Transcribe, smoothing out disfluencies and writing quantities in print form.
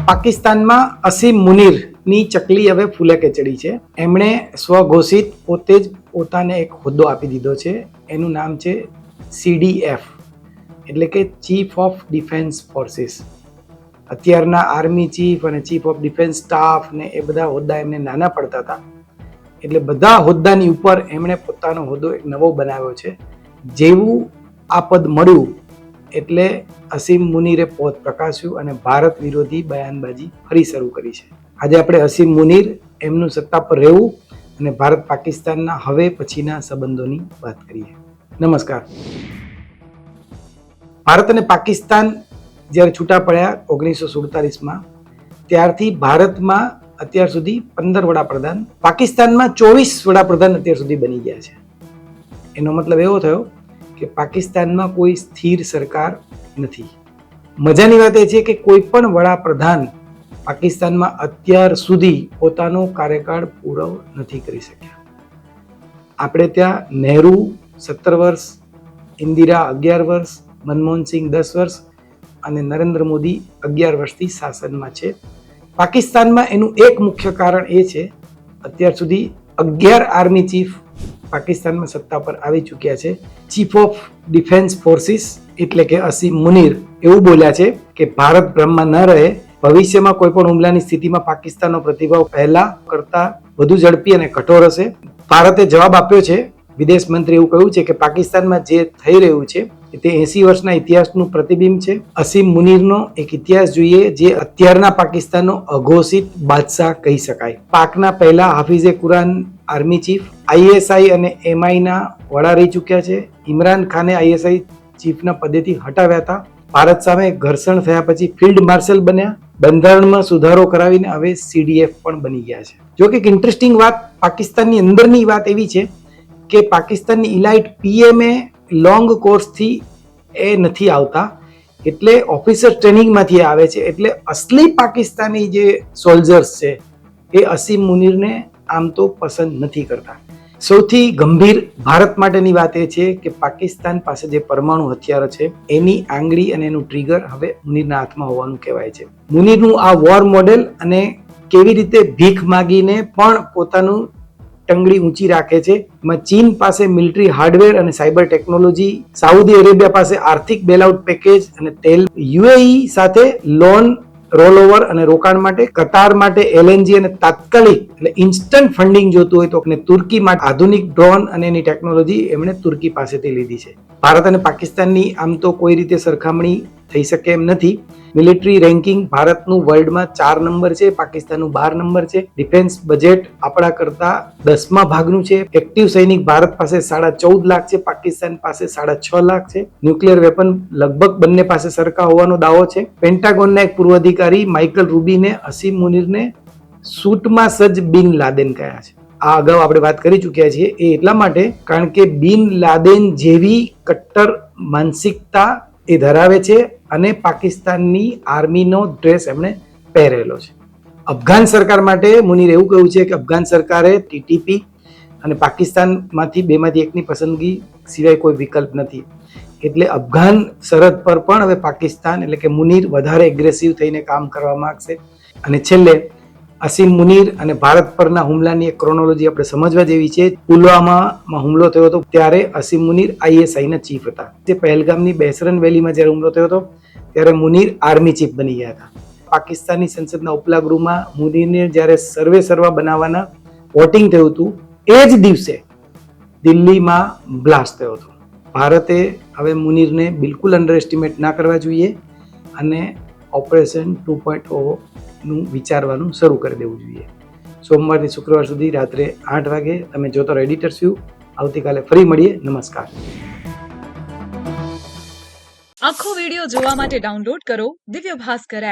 પાકિસ્તાનમાં અસીમ મુનીરની ચકલી હવે ફૂલે કે ચડી છે. એમણે સ્વઘોષિત પોતે જ પોતાને એક હોદ્દો આપી દીધો છે. એનું નામ છે CDF, એટલે કે ચીફ ઓફ ડિફેન્સ ફોર્સિસ. અત્યારના આર્મી ચીફ અને ચીફ ઓફ ડિફેન્સ સ્ટાફ ને એ બધા હોદ્દા એમને નાના પડતા હતા, એટલે બધા હોદ્દાની ઉપર એમણે પોતાનો હોદ્દો એક નવો બનાવ્યો છે. જેવું આ પદ મળ્યું એટલે અસીમ મુનીરે પોત પ્રકાશ્યું અને ભારત વિરોધી બયાનબાજી ફરી શરૂ કરી છે. આજે આપણે અસીમ મુનીર, એમનું સત્તા પર રહેવું અને ભારત પાકિસ્તાનના હવે પછીના સંબંધોની વાત કરીએ. નમસ્કાર. ભારત અને પાકિસ્તાન જ્યારે છૂટા પડ્યા 1947માં, ત્યારથી ભારતમાં અત્યાર સુધી 15 વડાપ્રધાન, પાકિસ્તાનમાં 24 વડાપ્રધાન અત્યાર સુધી બની ગયા છે. એનો મતલબ એવો થયો કે પાકિસ્તાનમાં કોઈ સ્થિર સરકાર નથી. મજાની વાત એ છે કે કોઈ પણ વડાપ્રધાન પાકિસ્તાનમાં અત્યાર સુધી પોતાનો કાર્યકાળ પૂરો નથી કરી શક્યા. આપણે ત્યાં નહેરુ 17 વર્ષ, ઇન્દિરા 11 વર્ષ, મનમોહનસિંહ 10 વર્ષ અને નરેન્દ્ર મોદી 11 વર્ષથી શાસનમાં છે. પાકિસ્તાનમાં એનું એક મુખ્ય કારણ એ છે, અત્યાર સુધી 11 આર્મી ચીફ પાકિસ્તાનમાં સત્તા પર આવી ચૂક્યા છે. ચીફ ઓફ ડિફેન્સ ફોર્સિસ એટલે કે અસીમ મુનીર એવું બોલ્યા છે કે ભારત ભ્રમમાં ન રહે, ભવિષ્યમાં કોઈ પણ હુમલાની સ્થિતિમાં પાકિસ્તાનનો પ્રતિભાવ પહેલા કરતા વધુ ઝડપી અને કઠોર હશે. ભારતે જવાબ આપ્યો છે. વિદેશ મંત્રી એવું કહ્યું છે કે પાકિસ્તાનમાં જે થઈ રહ્યું છે તે 80 વર્ષના ઇતિહાસનું પ્રતિબિંબ છે. અસીમ મુનીરનો એક ઇતિહાસ જોઈએ જે અત્યારના પાકિસ્તાનનો અઘોષિત બાદશાહ કહી શકાય. પાકના પહેલા હાફિઝે કુરાન આર્મી ચીફ, ISI અને MI ના વડા રહી ચૂક્યા છે. ઇમરાન ખાને ISI ચીફના પદેથી હટાવ્યા હતા. ભારત સામે ઘર્ષણ થયા પછી ફિલ્ડ માર્શલ બન્યા. બંધારણમાં સુધારો કરાવીને હવે CDF પણ બની ગયા છે. જો કે એક ઇન્ટરેસ્ટિંગ વાત પાકિસ્તાનની અંદરની વાત એવી છે કે પાકિસ્તાનની ઇલાઇટ PMA લોંગ કોર્સથી એ નથી આવતા, એટલે ઓફિસર ટ્રેનિંગમાંથી આવે છે. એટલે અસલી પાકિસ્તાની જે સોલ્જર્સ છે એ અસીમ મુનીરને આમ તો પસંદ નથી કરતા. સૌથી ગંભીર ભારત માટેની વાત એ છે કે પાકિસ્તાન પાસે જે પરમાણુ હથિયારો છે એની આંગળી અને એનું ટ્રિગર હવે મુનીરના હાથમાં હોવાનું કહેવાય છે. મુનીરનું આ વોર મોડેલ અને કેવી રીતે ભીખ માગીને પણ પોતાનું ટંગડી ઊંચી રાખે છે, એમાં ચીન પાસે મિલિટરી હાર્ડવેર અને સાયબર ટેકનોલોજી, સાઉદી અરેબિયા પાસે આર્થિક બેલઆઉટ પેકેજ અને તેલ, UAE સાથે લોન રોલઓવર અને રોકાણ માટે, કતાર માટે LNG અને તાત્કાલિક એટલે ઇન્સ્ટન્ટ ફંડિંગ જોતું હોય તો, અને તુર્કી માટે આધુનિક ડ્રોન અને એની ટેકનોલોજી એમણે તુર્કી પાસેથી લીધી છે. ભારત અને પાકિસ્તાનની આમ તો કોઈ રીતે સરખામણી થઈ શકે એમ નથી. મિલિટરી રેન્કિંગ ભારતનું વર્લ્ડમાં 4 નંબર છે, પાકિસ્તાનનું 12 નંબર છે. ડિફેન્સ બજેટ આપણા કરતા 10મા ભાગનું છે. એક્ટિવ સૈનિક ભારત પાસે 14.5 લાખ છે, પાકિસ્તાન પાસે 6.5 લાખ છે. ન્યુક્લિયર વેપન લગભગ બંને પાસે સરખા હોવાનો દાવો છે. પેન્ટાગોનના એક પૂર્વ અધિકારી માઇકલ રૂબીને અસીમ મુનીરને સૂટમાં સજ્જ બિન લાદેન કહ્યા છે. આ અગાઉ આપણે વાત કરી ચૂક્યા છીએ. એ એટલા માટે કારણ કે બિન લાદેન જેવી કટ્ટર માનસિકતા એ ધરાવે છે અને પાકિસ્તાનની આર્મીનો ડ્રેસ એમણે પહેરેલો છે. અફઘાન સરકાર માટે મુનીર એવું કહ્યું છે કે અફઘાન સરકારે TTP અને પાકિસ્તાનમાંથી બેમાંથી એકની પસંદગી સિવાય કોઈ વિકલ્પ નથી. એટલે અફઘાન સરહદ પર પણ હવે પાકિસ્તાન એટલે કે મુનીર વધારે એગ્રેસિવ થઈને કામ કરવા માંગશે. અને છેલ્લે અસીમ મુનીર અને ભારત પરના હુમલાની એક ક્રોનોલોજી આપણે સમજવા જેવી છે. પુલવામામાં હુમલો થયો હતો ત્યારે અસીમ મુનીર ISI ના ચીફ હતા. જે પહેલગામની બેસરન વેલીમાં જ્યારે હુમલો થયો હતો ત્યારે મુનીર આર્મી ચીફ બની ગયા હતા. પાકિસ્તાની સંસદના ઉપલા ગૃહમાં મુનીરને જ્યારે સર્વા બનાવવાના વોટિંગ થયું હતું એ જ દિવસે દિલ્હીમાં બ્લાસ્ટ થયો હતો. ભારતે હવે મુનીરને બિલકુલ અંડર એસ્ટિમેટ ના કરવા જોઈએ અને ઓપરેશન 2.0 નું વિચારવાનું શરૂ કરી દેવું જોઈએ. સોમવારથી શુક્રવાર સુધી રાત્રે 8 વાગે તમે જોતો રહો એડિટર્સ વ્યૂ. આવતીકાલે ફરી મળીએ. નમસ્કાર. આખો વિડિયો જોવા માટે ડાઉનલોડ કરો દિવ્ય ભાસ્કર એપ.